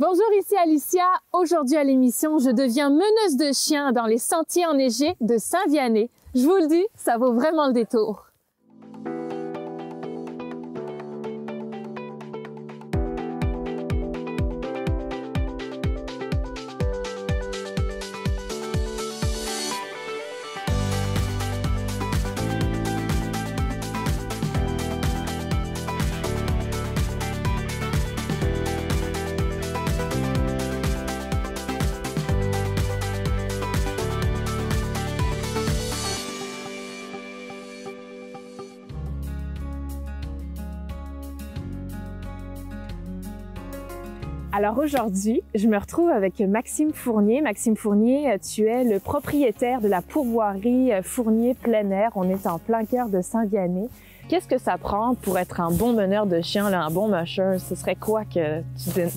Bonjour, ici Alicia. Aujourd'hui à l'émission, je deviens meneuse de chiens dans les sentiers enneigés de Saint-Vianney. Je vous le dis, ça vaut vraiment le détour. Alors aujourd'hui, je me retrouve avec Maxime Fournier. Maxime Fournier, tu es le propriétaire de la pourvoirie Fournier plein air. On est en plein cœur de Saint-Vianney. Qu'est-ce que ça prend pour être un bon meneur de chiens, là, un bon musher? Ce serait quoi que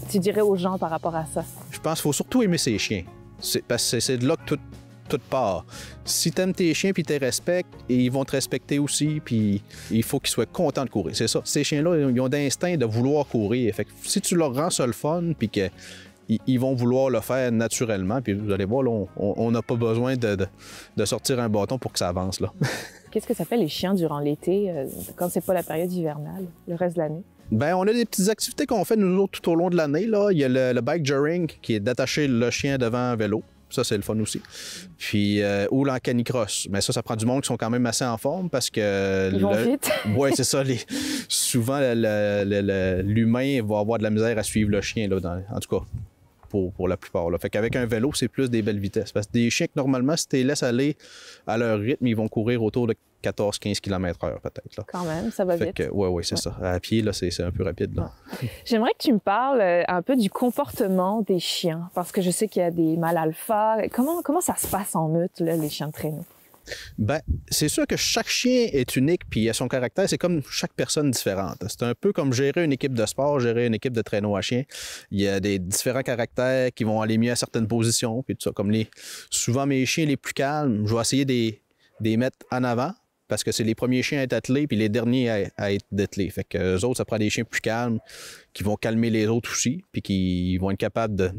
tu dirais aux gens par rapport à ça? Je pense qu'il faut surtout aimer ses chiens. Parce que c'est de là que tout part. Si tu aimes tes chiens puis tu les respectes, ils vont te respecter aussi, puis il faut qu'ils soient contents de courir. C'est ça. Ces chiens-là, ils ont d'instinct de vouloir courir. Fait que si tu leur rends ça le fun, puis qu'ils vont vouloir le faire naturellement, puis vous allez voir, là, on n'a pas besoin de sortir un bâton pour que ça avance, là. Qu'est-ce que ça fait les chiens durant l'été, quand c'est pas la période hivernale, le reste de l'année? Bien, on a des petites activités qu'on fait, nous autres, tout au long de l'année, là. Il y a le bike joring, qui est d'attacher le chien devant un vélo. Ça, c'est le fun aussi. Puis, ou l'en canicross. Mais ça prend du monde qui sont quand même assez en forme parce que... Ils vont vite. Oui, c'est ça. Souvent, l'humain va avoir de la misère à suivre le chien, là, en tout cas, pour la plupart. Là. Fait qu'avec un vélo, c'est plus des belles vitesses. Parce que des chiens que, normalement, si tu les laisses aller à leur rythme, ils vont courir autour de 14-15 km/h peut-être. Là. Quand même, ça va vite. Oui, c'est ça. À pied, là, c'est un peu rapide. Là. Ouais. J'aimerais que tu me parles un peu du comportement des chiens, parce que je sais qu'il y a des mâles alpha. Comment ça se passe en meute, là, les chiens de traîneau? Bien, c'est sûr que chaque chien est unique, puis il a son caractère. C'est comme chaque personne différente. C'est un peu comme gérer une équipe de sport, gérer une équipe de traîneau à chien. Il y a des différents caractères qui vont aller mieux à certaines positions, puis tout ça. Comme souvent, mes chiens les plus calmes, je vais essayer de les mettre en avant, parce que c'est les premiers chiens à être attelés puis les derniers à être dételés. Fait que eux autres, ça prend des chiens plus calmes qui vont calmer les autres aussi puis qui vont être capables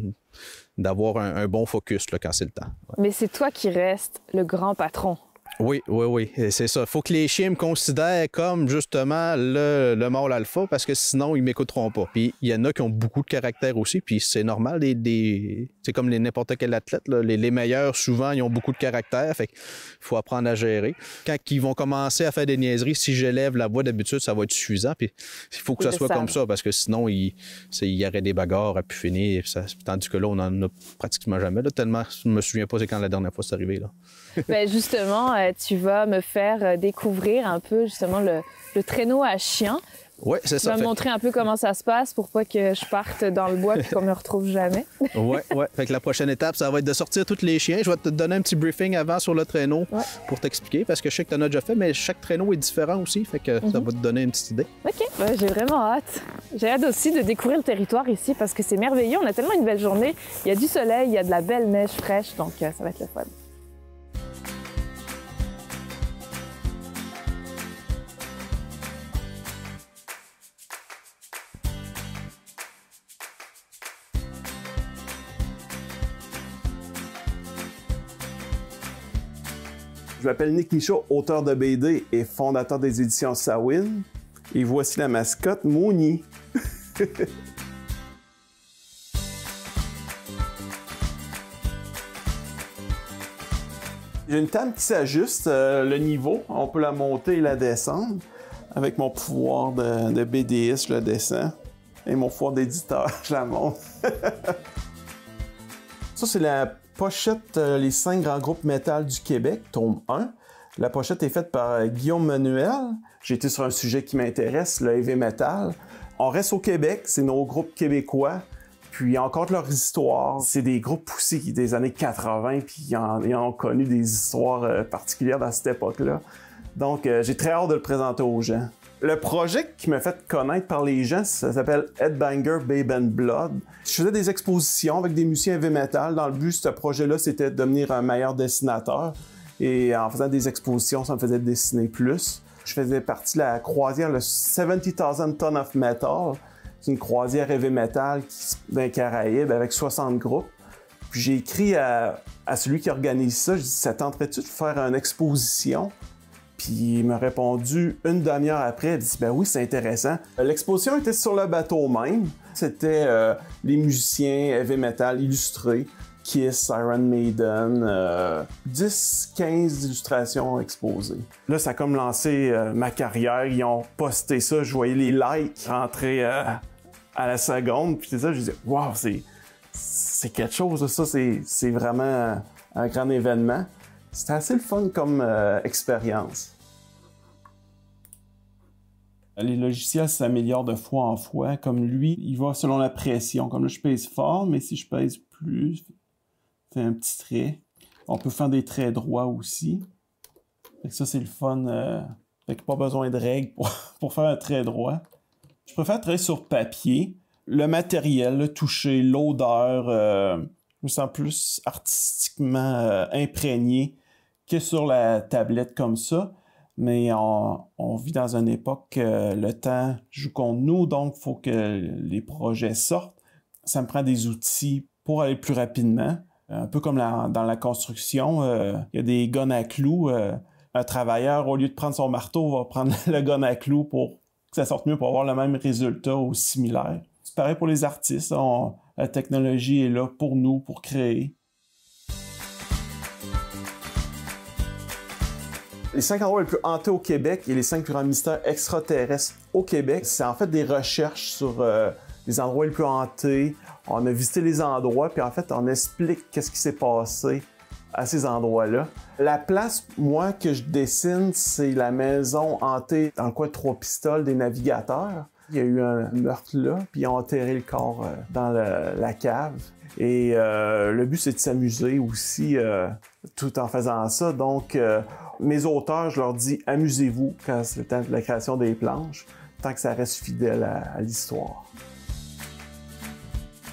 d'avoir un bon focus là, quand c'est le temps. Ouais. Mais c'est toi qui restes le grand patron. Oui, c'est ça. Il faut que les chiens me considèrent comme justement le mâle alpha parce que sinon, ils ne m'écouteront pas. Puis il y en a qui ont beaucoup de caractère aussi, puis c'est normal. C'est comme n'importe quel athlète. Là. Les meilleurs, souvent, ils ont beaucoup de caractère. Fait qu'il faut apprendre à gérer. Quand ils vont commencer à faire des niaiseries, si j'élève la voix d'habitude, ça va être suffisant. Puis il faut que ça soit comme ça parce que sinon, il y aurait des bagarres à pu finir. Tandis que là, on n'en a pratiquement jamais. Là, tellement, je ne me souviens pas c'est quand la dernière fois c'est arrivé. Là. Bien, justement, tu vas me faire découvrir un peu justement le traîneau à chiens. Oui, c'est ça. Tu vas me montrer un peu comment ça se passe pour pas que je parte dans le bois et qu'on me retrouve jamais. Oui. Fait que la prochaine étape, ça va être de sortir tous les chiens. Je vais te donner un petit briefing avant sur le traîneau pour t'expliquer parce que je sais que tu en as déjà fait, mais chaque traîneau est différent aussi. Fait que ça va te donner une petite idée. OK. Ouais, j'ai vraiment hâte. J'ai hâte aussi de découvrir le territoire ici parce que c'est merveilleux. On a tellement une belle journée. Il y a du soleil, il y a de la belle neige fraîche, donc ça va être le fun. Je m'appelle Nick Michaud, auteur de BD et fondateur des éditions Sawin. Et voici la mascotte, Mouni. J'ai une table qui s'ajuste, le niveau, on peut la monter et la descendre. Avec mon pouvoir de BDiste, je la descends. Et mon pouvoir d'éditeur, je la monte. Ça, c'est la pochette Les 5 grands groupes métal du Québec, tome 1. La pochette est faite par Guillaume Manuel. J'ai été sur un sujet qui m'intéresse, le heavy metal. On reste au Québec, c'est nos groupes québécois. Puis on compte leur histoire. C'est des groupes aussi des années 80, puis ils ont connu des histoires particulières dans cette époque-là. Donc j'ai très hâte de le présenter aux gens. Le projet qui m'a fait connaître par les gens, ça s'appelle Headbanger Babe and Blood. Je faisais des expositions avec des musiciens heavy metal. Dans le but, ce projet-là, c'était de devenir un meilleur dessinateur. Et en faisant des expositions, ça me faisait dessiner plus. Je faisais partie de la croisière, le 70,000 Tons of Metal. C'est une croisière heavy metal dans les Caraïbes avec 60 groupes. Puis j'ai écrit à celui qui organise ça, je dis, ça tenterait-tu de faire une exposition? Puis il m'a répondu une demi-heure après, il dit, ben oui, c'est intéressant. L'exposition était sur le bateau même. C'était les musiciens heavy metal illustrés, Kiss, Iron Maiden, 10-15 illustrations exposées. Là, ça a comme lancé ma carrière. Ils ont posté ça, je voyais les likes rentrer à la seconde. Puis c'est ça, je disais, wow, c'est quelque chose, ça, c'est vraiment un grand événement. C'était assez le fun comme expérience. Les logiciels s'améliorent de fois en fois. Comme lui, il va selon la pression. Comme là, je pèse fort, mais si je pèse plus, fait un petit trait. On peut faire des traits droits aussi. Fait que ça, c'est le fun. Fait que pas besoin de règles pour faire un trait droit. Je préfère travailler sur papier. Le matériel, le toucher, l'odeur, je me sens plus artistiquement imprégné que sur la tablette comme ça. Mais on vit dans une époque que le temps joue contre nous, donc il faut que les projets sortent. Ça me prend des outils pour aller plus rapidement. Un peu comme dans la construction, il y a des gonnes à clous. Un travailleur, au lieu de prendre son marteau, va prendre le gun à clous pour que ça sorte mieux, pour avoir le même résultat ou similaire. C'est pareil pour les artistes. La technologie est là pour nous, pour créer. Les 5 endroits les plus hantés au Québec et les 5 plus grands mystères extraterrestres au Québec, c'est en fait des recherches sur les endroits les plus hantés. On a visité les endroits, puis en fait, on explique qu'est-ce qui s'est passé à ces endroits-là. La place, moi, que je dessine, c'est la maison hantée dans le coin de Trois-Pistoles des navigateurs. Il y a eu un meurtre là, puis ils ont enterré le corps dans la cave. Et le but, c'est de s'amuser aussi tout en faisant ça. Donc, mes auteurs, je leur dis, amusez-vous quand c'est le temps de la création des planches, tant que ça reste fidèle à l'histoire.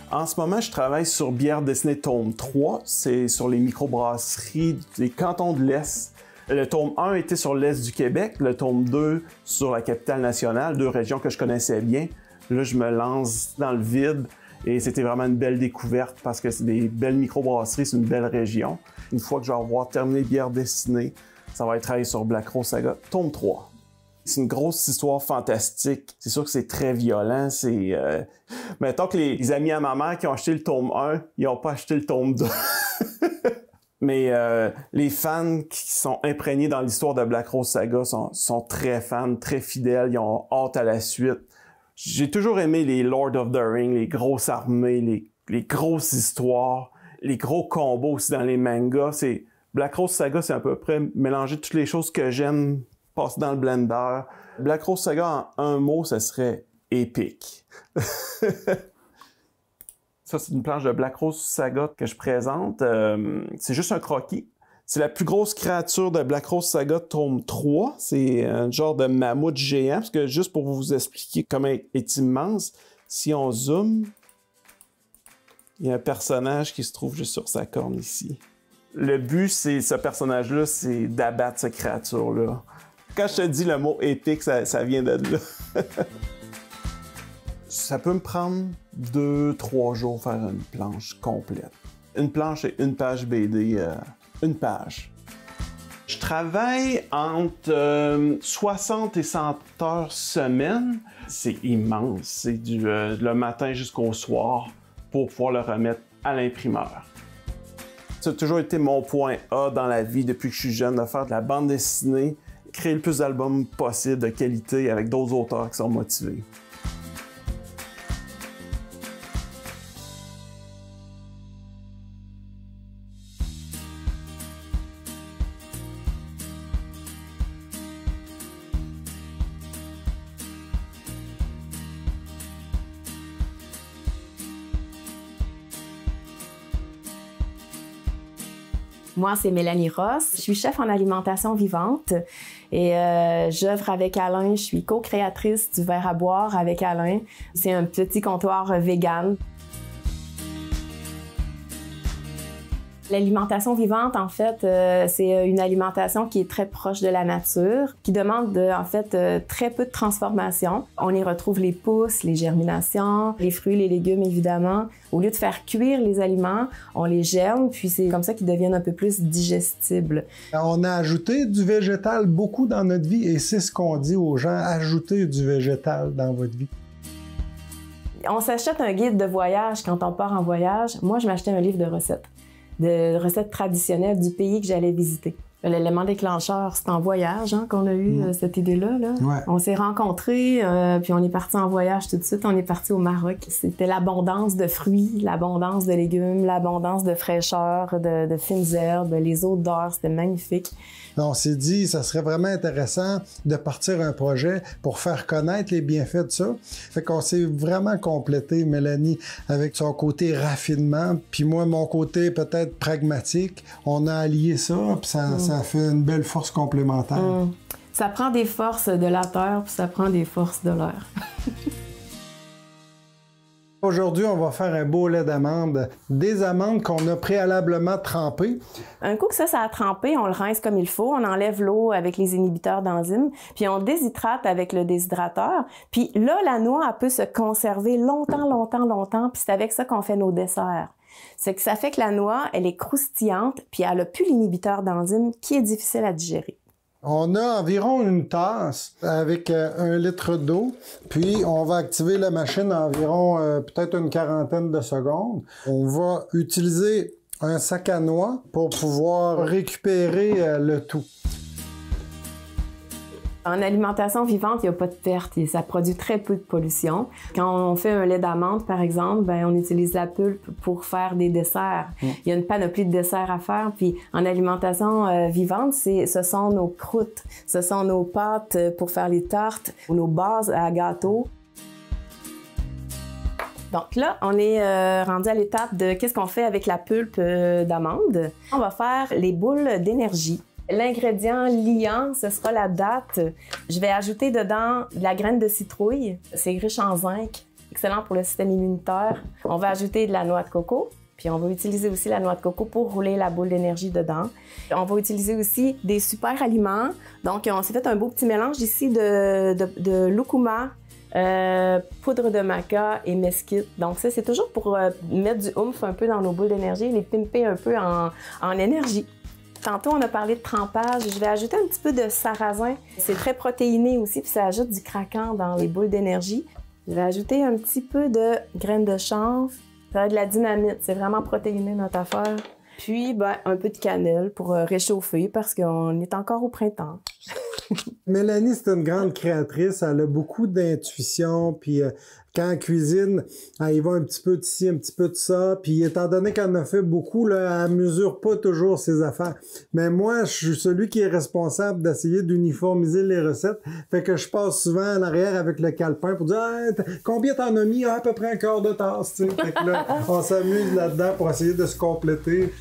En ce moment, je travaille sur Bière dessinée tome 3. C'est sur les microbrasseries des cantons de l'Est. Le tome 1 était sur l'Est du Québec, le tome 2 sur la capitale nationale, 2 régions que je connaissais bien. Là, je me lance dans le vide et c'était vraiment une belle découverte parce que c'est des belles microbrasseries, c'est une belle région. Une fois que je vais avoir terminé Bière dessinée, ça va être travaillé sur Black Rose Saga, tome 3. C'est une grosse histoire fantastique. C'est sûr que c'est très violent. Mettons que les amis à ma mère qui ont acheté le tome 1, ils n'ont pas acheté le tome 2. Mais les fans qui sont imprégnés dans l'histoire de Black Rose Saga sont très fans, très fidèles. Ils ont hâte à la suite. J'ai toujours aimé les Lord of the Rings, les grosses armées, les grosses histoires, les gros combos aussi dans les mangas. Black Rose Saga, c'est à peu près mélanger toutes les choses que j'aime passer dans le blender. Black Rose Saga, en un mot, ça serait épique. Ça, c'est une planche de Black Rose Saga que je présente. C'est juste un croquis. C'est la plus grosse créature de Black Rose Saga tome 3. C'est un genre de mammouth géant. Parce que juste pour vous expliquer comment il est immense, si on zoome, il y a un personnage qui se trouve juste sur sa corne ici. Le but, c'est ce personnage-là, c'est d'abattre cette créature-là. Quand je te dis le mot épique, ça vient de là. Ça peut me prendre 2-3 jours faire une planche complète. Une planche et une page BD, une page. Je travaille entre 60 et 100 heures semaine. C'est immense. C'est le matin jusqu'au soir pour pouvoir le remettre à l'imprimeur. Ça a toujours été mon point A dans la vie depuis que je suis jeune, de faire de la bande dessinée, créer le plus d'albums possible de qualité avec d'autres auteurs qui sont motivés. Moi, c'est Mélanie Ross. Je suis chef en alimentation vivante et j'œuvre avec Alain. Je suis co-créatrice du verre à boire avec Alain. C'est un petit comptoir vegan. L'alimentation vivante, en fait, c'est une alimentation qui est très proche de la nature, qui demande, en fait, très peu de transformation. On y retrouve les pousses, les germinations, les fruits, les légumes, évidemment. Au lieu de faire cuire les aliments, on les germe, puis c'est comme ça qu'ils deviennent un peu plus digestibles. On a ajouté du végétal beaucoup dans notre vie et c'est ce qu'on dit aux gens, ajoutez du végétal dans votre vie. On s'achète un guide de voyage quand on part en voyage. Moi, je m'achetais un livre de recettes traditionnelles du pays que j'allais visiter. L'élément déclencheur, c'est en voyage qu'on a eu cette idée-là. Là. Ouais. On s'est rencontrés, puis on est parti en voyage tout de suite. On est parti au Maroc. C'était l'abondance de fruits, l'abondance de légumes, l'abondance de fraîcheur, de fines herbes, les odeurs, c'était magnifique. On s'est dit, ça serait vraiment intéressant de partir un projet pour faire connaître les bienfaits de ça. Fait qu'on s'est vraiment complété, Mélanie, avec son côté raffinement, puis moi, mon côté peut-être pragmatique. On a allié ça, puis ça fait une belle force complémentaire. Ça prend des forces de la terre, puis ça prend des forces de l'air. Aujourd'hui, on va faire un beau lait d'amande. Des amandes qu'on a préalablement trempées. Un coup que ça a trempé, on le rince comme il faut, on enlève l'eau avec les inhibiteurs d'enzymes, puis on déshydrate avec le déshydrateur. Puis là, la noix, elle peut se conserver longtemps, puis c'est avec ça qu'on fait nos desserts. C'est que ça fait que la noix, elle est croustillante, puis elle n'a plus l'inhibiteur d'enzymes qui est difficile à digérer. On a environ une tasse avec 1 litre d'eau, puis on va activer la machine environ peut-être une quarantaine de secondes. On va utiliser un sac à noix pour pouvoir récupérer le tout. En alimentation vivante, il n'y a pas de perte et ça produit très peu de pollution. Quand on fait un lait d'amande, par exemple, on utilise la pulpe pour faire des desserts. Il y a une panoplie de desserts à faire. Puis en alimentation vivante, ce sont nos croûtes, ce sont nos pâtes pour faire les tartes, ou nos bases à gâteaux. Donc là, on est rendu à l'étape de qu'est-ce qu'on fait avec la pulpe d'amande. On va faire les boules d'énergie. L'ingrédient liant, ce sera la date. Je vais ajouter dedans de la graine de citrouille. C'est riche en zinc, excellent pour le système immunitaire. On va ajouter de la noix de coco, puis on va utiliser aussi la noix de coco pour rouler la boule d'énergie dedans. On va utiliser aussi des super aliments. Donc, on s'est fait un beau petit mélange ici de lucuma, poudre de maca et mesquite. Donc ça, c'est toujours pour mettre du oomph un peu dans nos boules d'énergie, les pimper un peu en énergie. Tantôt, on a parlé de trempage. Je vais ajouter un petit peu de sarrasin. C'est très protéiné aussi, puis ça ajoute du craquant dans les boules d'énergie. Je vais ajouter un petit peu de graines de chanvre. Ça va être de la dynamite. C'est vraiment protéiné, notre affaire. Puis, un peu de cannelle pour réchauffer parce qu'on est encore au printemps. Mélanie, c'est une grande créatrice. Elle a beaucoup d'intuition, puis quand elle cuisine, elle y va un petit peu de ci, un petit peu de ça. Puis étant donné qu'elle en a fait beaucoup, là, elle mesure pas toujours ses affaires. Mais moi, je suis celui qui est responsable d'essayer d'uniformiser les recettes. Fait que je passe souvent en arrière avec le calepin pour dire combien t'en as mis? À peu près un quart de tasse, tu sais. Fait que là, on s'amuse là-dedans pour essayer de se compléter.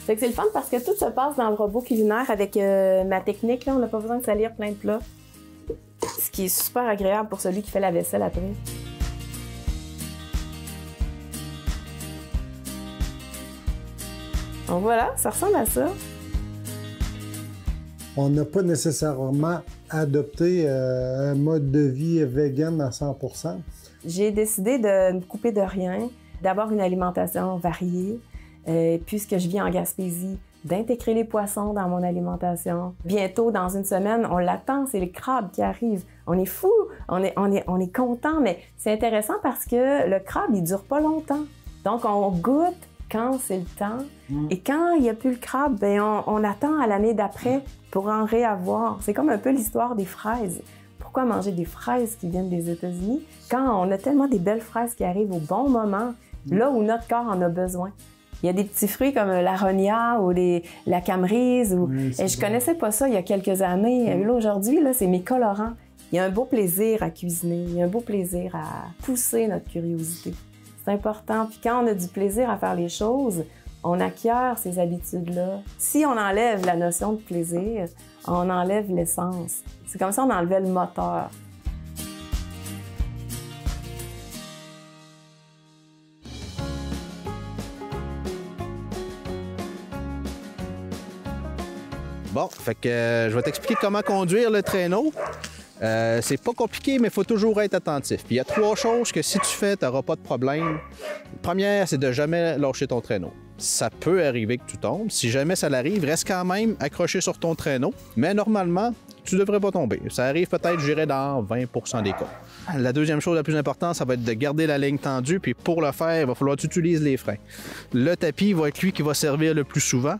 Fait que c'est le fun parce que tout se passe dans le robot culinaire avec ma technique. Là, on n'a pas besoin de salir plein de plats. Ce qui est super agréable pour celui qui fait la vaisselle après. Donc voilà, ça ressemble à ça. On n'a pas nécessairement adopté un mode de vie vegan à 100%. J'ai décidé de me couper de rien, d'avoir une alimentation variée. Puisque je vis en Gaspésie, d'intégrer les poissons dans mon alimentation. Bientôt, dans une semaine, on l'attend, c'est les crabes qui arrivent. On est fous, on est content, mais c'est intéressant parce que le crabe, il dure pas longtemps. Donc, on goûte quand c'est le temps. Et quand il n'y a plus le crabe, on attend à l'année d'après pour en réavoir. C'est comme un peu l'histoire des fraises. Pourquoi manger des fraises qui viennent des États-Unis quand on a tellement des belles fraises qui arrivent au bon moment, là où notre corps en a besoin? Il y a des petits fruits comme l'aronia ou la camerise. Je connaissais pas ça il y a quelques années. Là, aujourd'hui, c'est mes colorants. Il y a un beau plaisir à cuisiner. Il y a un beau plaisir à pousser notre curiosité. C'est important. Puis quand on a du plaisir à faire les choses, on acquiert ces habitudes-là. Si on enlève la notion de plaisir, on enlève l'essence. C'est comme si on enlevait le moteur. Bon, fait que je vais t'expliquer comment conduire le traîneau. C'est pas compliqué, mais il faut toujours être attentif. Puis il y a 3 choses que si tu fais, tu n'auras pas de problème. La première, c'est de jamais lâcher ton traîneau. Ça peut arriver que tu tombes. Si jamais ça l'arrive, reste quand même accroché sur ton traîneau. Mais normalement, tu devrais pas tomber. Ça arrive peut-être, je dirais, dans 20% des cas. La deuxième chose la plus importante, ça va être de garder la ligne tendue. Puis pour le faire, il va falloir que tu utilises les freins. Le tapis va être lui qui va servir le plus souvent.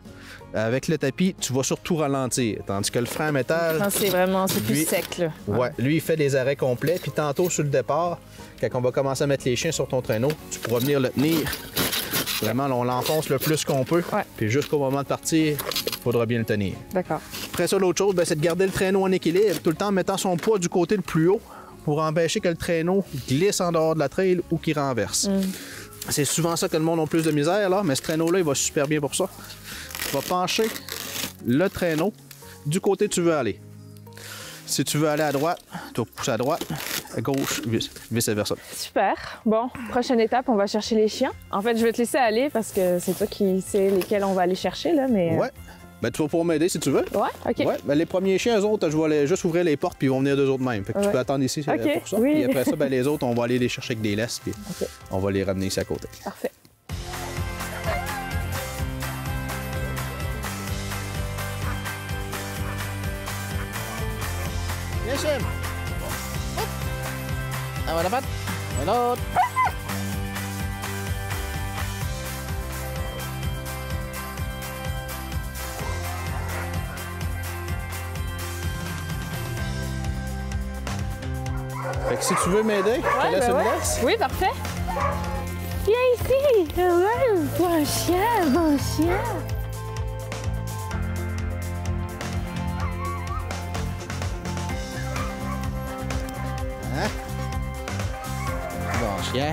Avec le tapis, tu vas surtout ralentir. Tandis que le frein à métal... C'est plus sec, là. Ouais, lui, il fait des arrêts complets. Puis tantôt, sur le départ, quand on va commencer à mettre les chiens sur ton traîneau, tu pourras venir le tenir. Vraiment, on l'enfonce le plus qu'on peut. Ouais. Puis jusqu'au moment de partir, il faudra bien le tenir. D'accord. Après ça, l'autre chose, c'est de garder le traîneau en équilibre, tout le temps en mettant son poids du côté le plus haut pour empêcher que le traîneau glisse en dehors de la trail ou qu'il renverse. C'est souvent ça que le monde a plus de misère, là, mais ce traîneau-là, il va super bien pour ça. Tu vas pencher le traîneau du côté que tu veux aller. Si tu veux aller à droite, tu vas pousser à droite, à gauche, vice-versa. Super. Bon, prochaine étape, on va chercher les chiens. En fait, je vais te laisser aller parce que c'est toi qui sais lesquels on va aller chercher, là, mais... Ouais. Ben, tu vas pouvoir m'aider si tu veux. Ouais, OK. Ouais, ben, les premiers chiens, eux autres, je vais juste ouvrir les portes puis ils vont venir d'eux autres mêmes. Fait que tu peux attendre ici pour ça. Oui. Puis après ça, ben, les autres, on va aller les chercher avec des laisses puis on va les ramener ici à côté. Parfait. Viens, Chim! Hop! Ah, va la patte! Un autre! Fait que si tu veux m'aider, je te laisse une laisse. Oui, parfait. Viens ici! Ouais, bon chien, bon chien! Hein? Bon chien.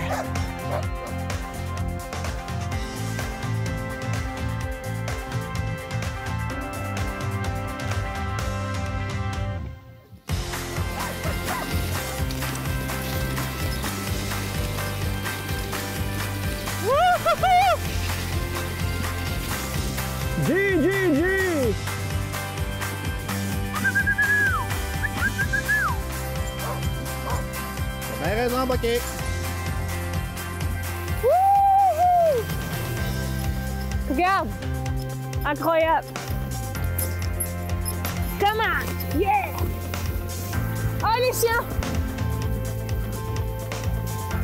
T'as bien raison, Bucky. Regarde! Incroyable! Come on! Yeah! Oh, les chiens!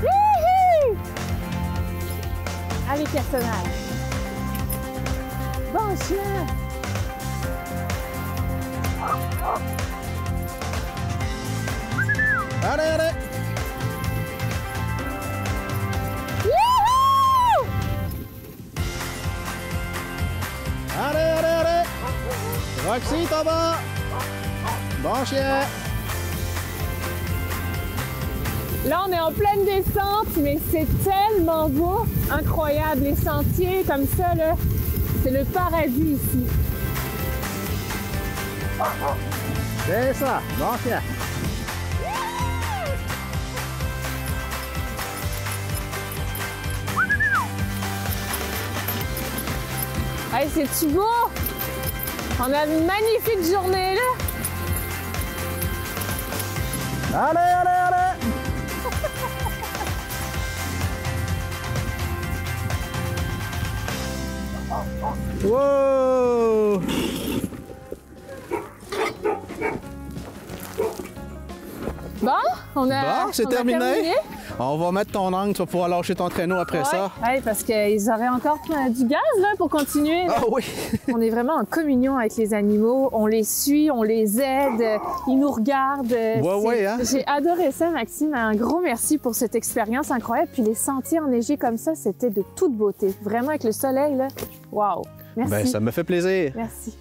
Wouhou! Allez, personnage! Bon chien! Allez, allez! Youhou! Allez, allez, allez! Roxy, t'en vas! Bon chien! Là, on est en pleine descente, mais c'est tellement beau! Incroyable! Les sentiers comme ça, là, c'est le paradis ici. C'est ça! Bon chien! Hey, c'est-tu beau? On a une magnifique journée, là! Allez, allez, allez! Wow! Bon, on a. Bon, c'est terminé. On va mettre ton angle, tu vas pouvoir lâcher ton traîneau après ça. Oui, parce qu'ils auraient encore du gaz là, pour continuer. Là. Ah oui! On est vraiment en communion avec les animaux. On les suit, on les aide, ils nous regardent. Ouais, hein? J'ai adoré ça, Maxime. Un gros merci pour cette expérience incroyable. Puis les sentiers enneigés comme ça, c'était de toute beauté. Vraiment avec le soleil, là. Waouh! Merci. Ben, ça me fait plaisir. Merci.